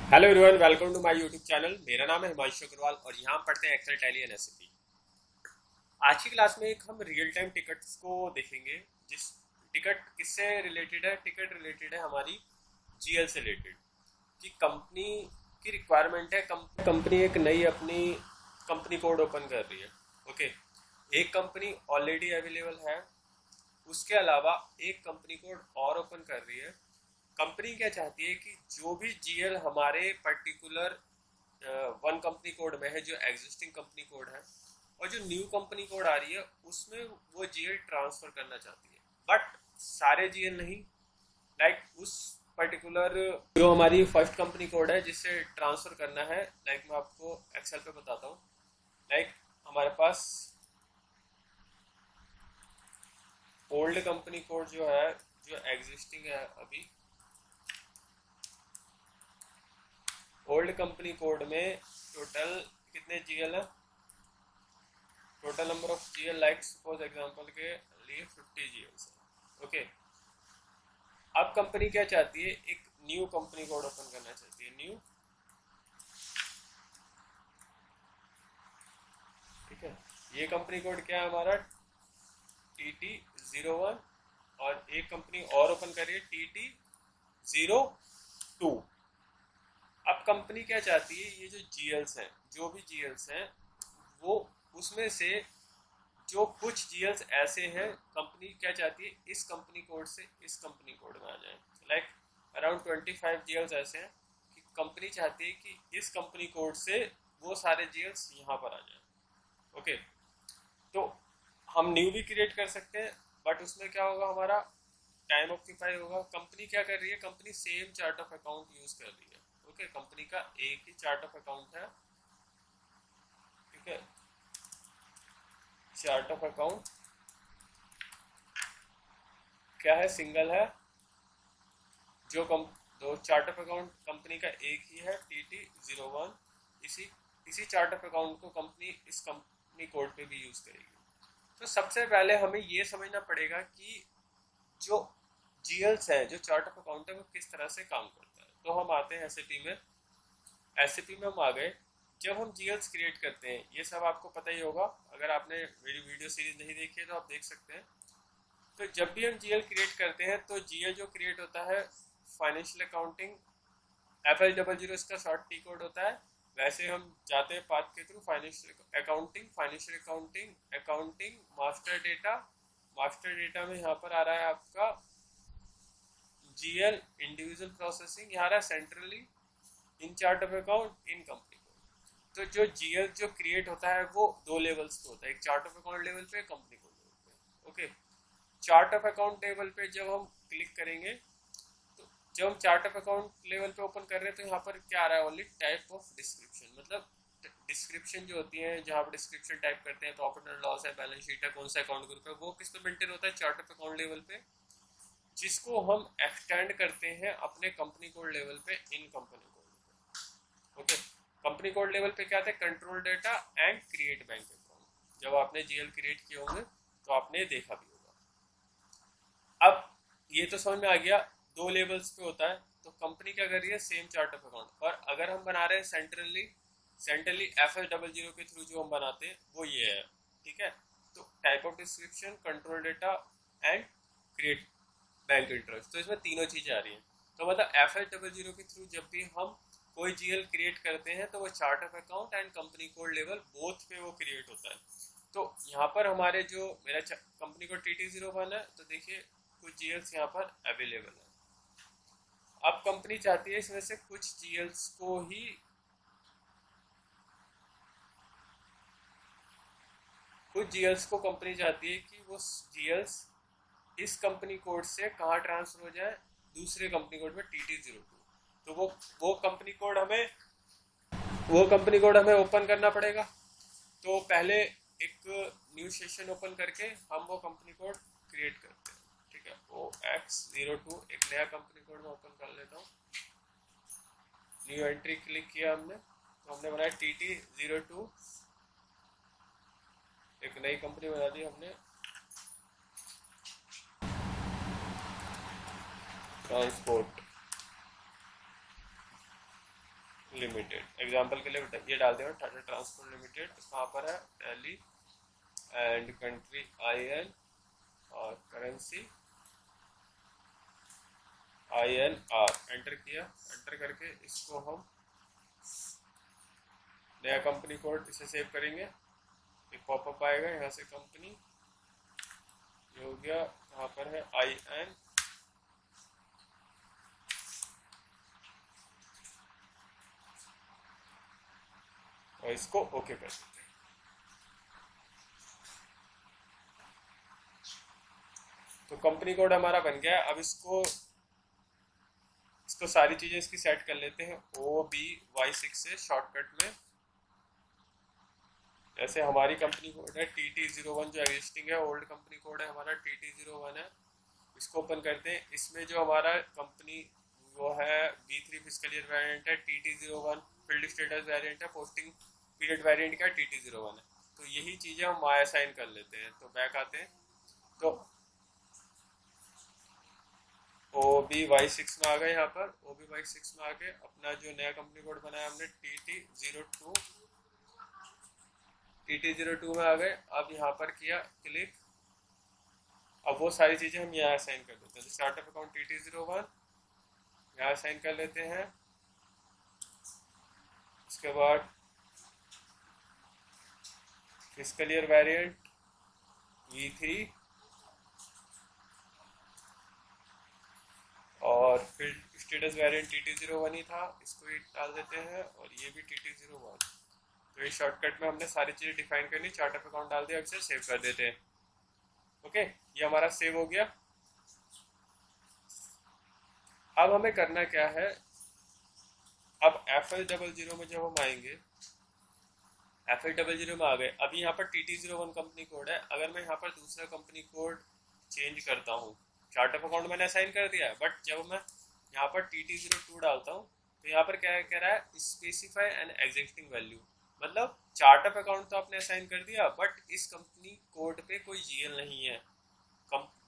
Hello everyone, welcome to my YouTube channel. मेरा नाम है हिमांशु अग्रवाल और यहाँ पढ़ते हैं एक्सेल, टैली एंड एसएपी। आज की क्लास में हम रियल टाइम टिकट्स को देखेंगे। जिस टिकट किससे रिलेटेड है? टिकट रिलेटेड है हमारी जीएल से रिलेटेड। कि कंपनी की रिक्वायरमेंट है, कंपनी एक नई अपनी कंपनी कोड ओपन कर रही है। ओके, एक कंपनी ऑलरेडी अवेलेबल है, उसके अलावा एक कंपनी कोड और ओपन कर रही है। कंपनी क्या चाहती है कि जो भी जीएल हमारे पर्टिकुलर वन कंपनी कोड में है, जो एग्जिस्टिंग कंपनी कोड है, और जो न्यू कंपनी कोड आ रही है उसमें वो जीएल ट्रांसफर करना चाहती है। बट सारे जीएल नहीं, लाइक उस पर्टिकुलर जो हमारी फर्स्ट कंपनी कोड है जिससे ट्रांसफर करना है। लाइक मैं आपको एक्सेल पे बताता हूँ। लाइक हमारे पास ओल्ड कंपनी कोड जो है, जो एग्जिस्टिंग है अभी, ओल्ड कंपनी कोड में टोटल कितने जीएल है? Total number of GL, like suppose example के लिए 50 जीएल है। ओके, अब कंपनी क्या चाहती है? एक न्यू कंपनी कोड ओपन करना चाहती है, न्यू। ठीक है, ये कंपनी कोड क्या है हमारा? TT01। और एक कंपनी और ओपन करिए, TT02। अब कंपनी क्या चाहती है? ये जो जीएल्स हैं, जो भी जीएल्स हैं, वो उसमें से जो कुछ जीएल्स ऐसे हैं, कंपनी क्या चाहती है? इस कंपनी कोड से इस कंपनी कोड में आ जाए। लाइक अराउंड 25 जीएल्स ऐसे हैं कि कंपनी चाहती है कि इस कंपनी कोड से वो सारे जीएल्स यहाँ पर आ जाए। ओके, तो हम न्यू भी क्रिएट कर सकते हैं, बट उसमें क्या होगा? हमारा टाइम ऑक्यूपाई होगा। कंपनी क्या कर रही है? Company same chart of account use कर रही है। ओके, कंपनी का एक ही चार्ट ऑफ अकाउंट है। ठीक है, चार्ट ऑफ अकाउंट क्या है? सिंगल है। जो दो चार्ट ऑफ अकाउंट कंपनी का एक ही है, TT01। इसी इसी चार्ट ऑफ अकाउंट को कंपनी इस कंपनी कोड पे भी यूज करेगी। तो सबसे पहले हमें ये समझना पड़ेगा कि जो जीएल्स है, जो चार्ट ऑफ अकाउंट है, वो किस तरह से काम करता है। तो हम आते हैं एसएपी में। एसएपी में हम आ गए। जब हम जीएल्स क्रिएट करते हैं, ये सब आपको पता ही होगा। अगर आपने मेरी वीडियो सीरीज नहीं देखी है तो आप देख सकते हैं। तो जब भी हम जीएल क्रिएट करते हैं तो जीएल जो क्रिएट होता है, फाइनेंशियल अकाउंटिंग, FL00 इसका शॉर्ट टी कोड होता है। वैसे हम जाते हैं पाथ के through, financial accounting, financial accounting, accounting, master data. Master data में यहाँ पर आ रहा है आपका जीएल इंडिविजुअल प्रोसेसिंग, यहाँ रहा centrally in chart of account in company code. तो जो जीएल जो क्रिएट होता है वो दो लेवल्स पे होता है, एक चार्ट ऑफ अकाउंट लेवल पे, कंपनी कोड लेवल पे। Okay, chart of account level पे जब हम क्लिक करेंगे, तो जब हम चार्ट ऑफ अकाउंट लेवल पे ओपन कर रहे हैं तो यहाँ पर क्या आ रहा है? ओनली टाइप ऑफ डिस्क्रिप्शन, मतलब डिस्क्रिप्शन जो होती है, जहाँ पर डिस्क्रिप्शन टाइप करते हैं, प्रॉफिट एंड लॉस है, बैलेंस शीट है, कौन सा अकाउंट ग्रुप है, वो किस पे मेंटेन होता है? चार्ट ऑफ अकाउंट लेवल पे, जिसको हम एक्सटेंड करते हैं अपने कंपनी कोड लेवल पे, इन कंपनी कोड पे। ओके, कंपनी कोड लेवल पे क्या था? Control data and create bank account. जब आपने जीएल क्रिएट किए होंगे तो आपने देखा भी होगा। अब ये तो समझ में आ गया, दो लेवल्स पे होता है। तो कंपनी क्या कर रही है? Same chart of account. और अगर हम बना रहे हैं सेंट्रली FL00 के थ्रू जो हम बनाते हैं वो ये है। ठीक है, तो type of description, control data and create bank interest, तो इसमें तीनों चीजें आ रही हैं। तो मतलब FL00 के थ्रू जब भी हम कोई जीएल क्रिएट करते हैं तो वो chart of account and company code level both पे वो क्रिएट होता है। तो यहाँ पर हमारे जो मेरा कंपनी कोड TT01 है, तो देखिए कुछ जीएल्स यहाँ पर अवेलेबल है। अब कंपनी चाहती है इसमें से कुछ जीएल्स को ही, कुछ जीएल्स को कंपनी चाहती है कि वो जीएल्स इस कंपनी कोड से कहाँ ट्रांसफर हो जाए? दूसरे कंपनी कोड में, TT02। तो वो कंपनी कोड हमें ओपन करना पड़ेगा। तो पहले एक न्यू सेशन ओपन करके हम वो कंपनी कोड क्रिएट करते हैं। ठीक है, OX02 एक नया कंपनी कोड में ओपन कर लेता हूँ। न्यू एंट्री क्लिक किया हमने, तो हमने बनाया TT02, एक नई कंपनी बना दी हमने, ट्रांसपोर्ट। लिमिटेड एग्जांपल के लिए ये डाल देंगे टाटा ट्रांसपोर्ट लिमिटेड, कहाँ पर है, दिल्ली, एंड कंट्री IN और करेंसी INR, एंटर किया। एंटर करके इसको हम नया कंपनी कोड इसे सेव करेंगे। एक पॉपअप आएगा यहाँ से, कंपनी ये हो गया, यहाँ पर है IN, और इसको ओके कर देते हैं। तो कंपनी कोड हमारा बन गया। अब इसको सारी चीजें इसकी सेट कर लेते हैं OBY6 से शॉर्टकट में। जैसे हमारी कंपनी कोड है TT01, जो एग्जिस्टिंग है, ओल्ड कंपनी कोड है हमारा TT01 है। इसको ओपन करते हैं। इसमें जो हमारा कंपनी वो है B3 फिस्कल ईयर वेरिएंट है TT01, फील्ड स्टेटस वेरिएंट है, पोस्टिंग पीरियड वेरिएंट का TT01 है। तो यही चीज़ें हम असाइन कर लेते हैं। तो बैक आते हैं, तो OBY6 में आ गए। यहाँ पर OBY6 में आके अपना जो नया कंपनी कोड बनाया हमने TT02 में आ गए। अब यहाँ पर किया क्लिक। अब वो सारी चीज़ें हम यहाँ असाइन कर देते हैं। तो स्टार्टअप अकाउंट TT01 यहाँ असाइन कर लेते हैं। उसके बाद फिस्कल ईयर वेरिएंट V3 और फील्ड स्टेटस वेरिएंट TT01 ही था, इसको ही डाल देते हैं। और ये भी TT01। तो इस शॉर्टकट में हमने सारी चीज़ें डिफाइन करनी। चार्ट ऑफ अकाउंट डाल दिया, अब इसे सेव कर देते हैं। ओके, ये हमारा सेव हो गया। अब हमें करना क्या है, अब FL00 में जब हम आएंगे, FL00 में आ गए। अभी यहाँ पर TT01 कंपनी कोड है। अगर मैं यहाँ पर दूसरा कंपनी कोड चेंज करता हूँ, चार्ट ऑफ अकाउंट मैंने असाइन कर दिया है, बट जब मैं यहाँ पर TT02 डालता हूँ तो यहाँ पर क्या कह रहा है, स्पेसिफाई एन एग्जिस्टिंग वैल्यू। मतलब चार्ट ऑफ अकाउंट तो आपने असाइन कर दिया, बट इस कंपनी कोड पे कोई GL नहीं है।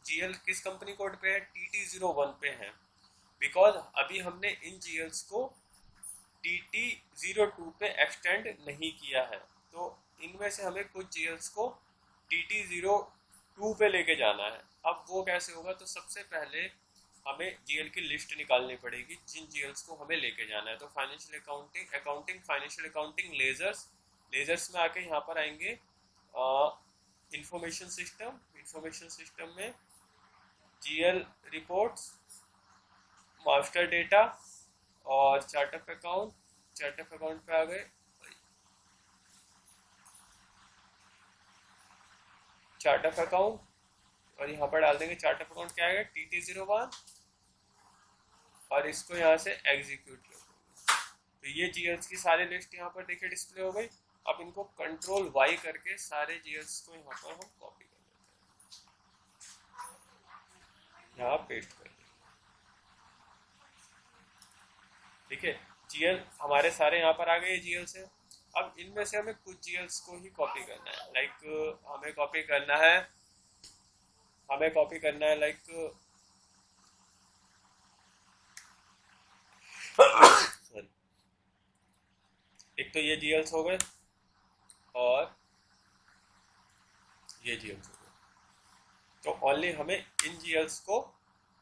GL किस कंपनी कोड पे है, TT01 पे है। बिकॉज अभी हमने इन GLs को TT02 पे एक्सटेंड नहीं किया है। तो इनमें से हमें कुछ GLs को TT02 पे लेके जाना है। अब वो कैसे होगा, तो सबसे पहले हमें GL की लिस्ट निकालनी पड़ेगी जिन GLs को हमें लेके जाना है। तो financial accounting financial accounting ledgers में आके यहाँ पर आएंगे इंफॉर्मेशन सिस्टम में GL रिपोर्ट्स, मास्टर डेटा और चार्ट ऑफ अकाउंट पे आ गए। चार्ट ऑफ अकाउंट, और यहाँ पर डाल देंगे चार्ट ऑफ अकाउंट क्या आएगा, TT01, और इसको यहाँ से एग्जीक्यूट कर देंगे। तो ये GLs की सारी लिस्ट यहाँ पर देखिए डिस्प्ले हो गई। अब इनको कंट्रोल Y करके सारे GLs को यहाँ पर हम कॉपी कर लेते हैं, यहाँ पेस्ट कर देंगे। ठीक है, GL हमारे सारे यहाँ पर आ गए GLs है। अब इनमें से हमें कुछ GLs को ही कॉपी करना है। हमें कॉपी करना है लाइक सॉरी, एक तो ये GLs हो गए और ये GLs हो गए। तो ओनली हमें इन GLs को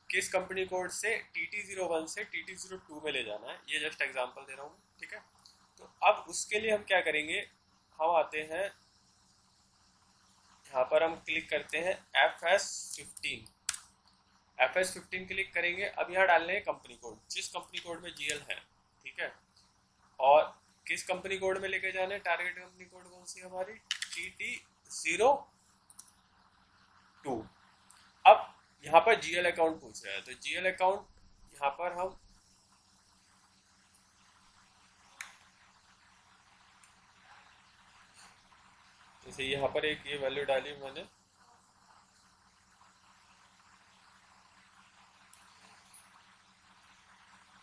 किस कंपनी कोड से, TT01 से TT02 में ले जाना है। ये जस्ट एग्जांपल दे रहा हूँ, ठीक है। तो अब उसके लिए हम क्या करेंगे, हम आते हैं यहाँ पर, हम क्लिक करते हैं FS15 क्लिक करेंगे। अब यहाँ डालने हैं कंपनी कोड, जिस कंपनी कोड में GL है, ठीक है। और किस कंपनी कोड में लेके जाना है, टारगेट कंपनी कोड कौन सी हमारी, TT02। अब यहाँ पर GL अकाउंट पूछ रहा है, तो GL अकाउंट यहाँ पर हम जैसे यहाँ पर एक ये वैल्यू डाली मैंने,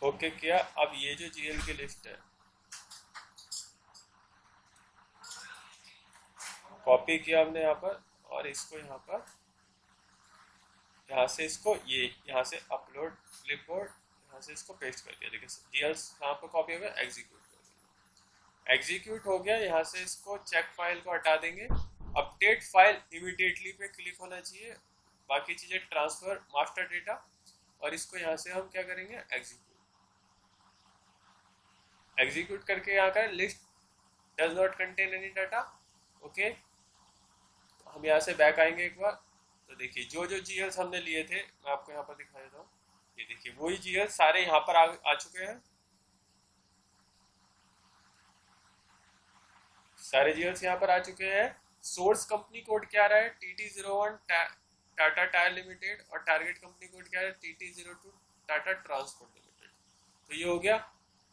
ओके किया। अब ये जो GL की लिस्ट है कॉपी किया हमने यहाँ पर, और इसको यहाँ पर यहाँ से इसको यहाँ से अपलोड क्लिपबोर्ड, यहाँ से इसको पेस्ट कर दिया। देखिए GLs यहाँ पर कॉपी हो गया, एग्जीक्यूट कर एग्जीक्यूट हो गया। यहाँ से इसको चेक फाइल को हटा देंगे। अपडेट फाइल इमीडिएटली पे क्लिक होना चाहिए, बाकी चीज़ें ट्रांसफर मास्टर डेटा, और इसको यहाँ से हम क्या करेंगे, एग्जीक्यूट करके यहाँ का list does not contain any data. Okay, हम यहाँ से बैक आएंगे एक बार। तो देखिए जो जो जीएल्स हमने लिए थे, मैं आपको यहाँ पर दिखा देता हूँ। ये देखिए वही जीएल सारे यहाँ पर आ चुके हैं। सारे जीएल्स यहाँ पर आ चुके हैं। सोर्स कंपनी कोड क्या रहा है, TT01 टाटा टायर लिमिटेड, और टारगेट कंपनी कोड क्या है, TT02 टाटा ट्रांसपोर्ट लिमिटेड। तो ये हो गया।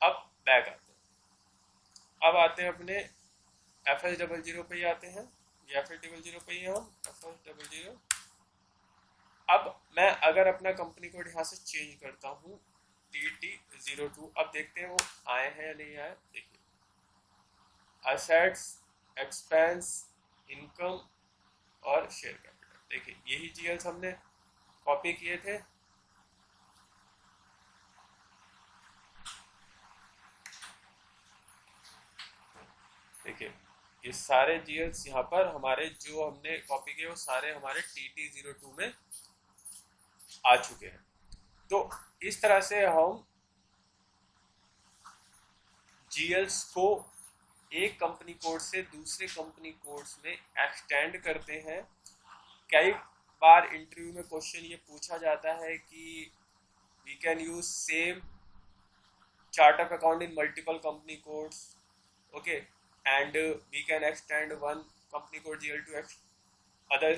अब बैक आते हैं। अब आते हैं अपने FS00 पे ही आते हैं, या फिर 00 पे ही हम FS00। अब मैं अगर अपना कंपनी कोड यहाँ से चेंज करता हूँ TT02, अब देखते हैं वो आए हैं या नहीं आए। देखिए असेट्स, एक्सपेंस, इनकम और शेयर कैपिटल, देखिए यही जीएल्स हमने कॉपी किए थे। देखिए ये सारे जीएल्स यहाँ पर हमारे जो हमने कॉपी किए वो सारे हमारे TT02 में आ चुके हैं। तो इस तरह से हम जीएल्स को एक कंपनी कोड से दूसरे कंपनी कोड्स में एक्सटेंड करते हैं। कई बार इंटरव्यू में क्वेश्चन ये पूछा जाता है कि we can use same chart of account in multiple company codes, okay, and we can extend one company code GL to other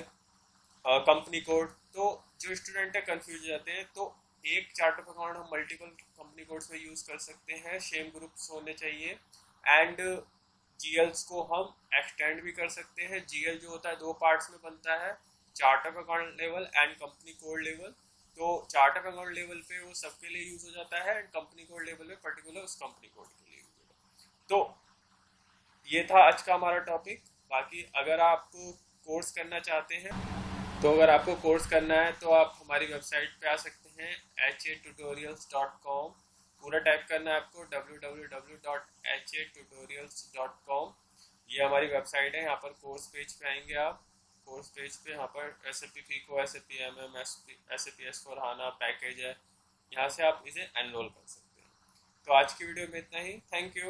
company code. तो जो स्टूडेंट है कंफ्यूज हो जाते हैं। तो एक चार्ट ऑफ अकाउंट हम मल्टीपल कंपनी कोड्स में यूज कर सकते हैं, सेम ग्रुप्स होने चाहिए, एंड जीएल्स को हम एक्सटेंड भी कर सकते हैं। जीएल जो होता है दो पार्ट्स में बनता है, chart of account level and company code level. तो चार्ट ऑफ अकाउंट लेवल पे वो सबके लिए यूज हो जाता है, एंड कंपनी कोड लेवल पे पर्टिकुलर उस कंपनी कोड के लिए यूज होगा। तो ये था आज का हमारा टॉपिक। बाकी अगर आप कोर्स करना चाहते हैं, तो अगर आपको कोर्स करना है तो आप हमारी वेबसाइट पे आ सकते हैं HAtutorials.com। पूरा टाइप करना है आपको www.HAtutorials.com। ये हमारी वेबसाइट है। यहाँ पर कोर्स पेज पे आएंगे आप। कोर्स पेज पे यहाँ पर SAP FICO, SAP MM, SAP S/4HANA package है, यहाँ से आप इसे एनरोल कर सकते हैं। तो आज की वीडियो में इतना ही। Thank you.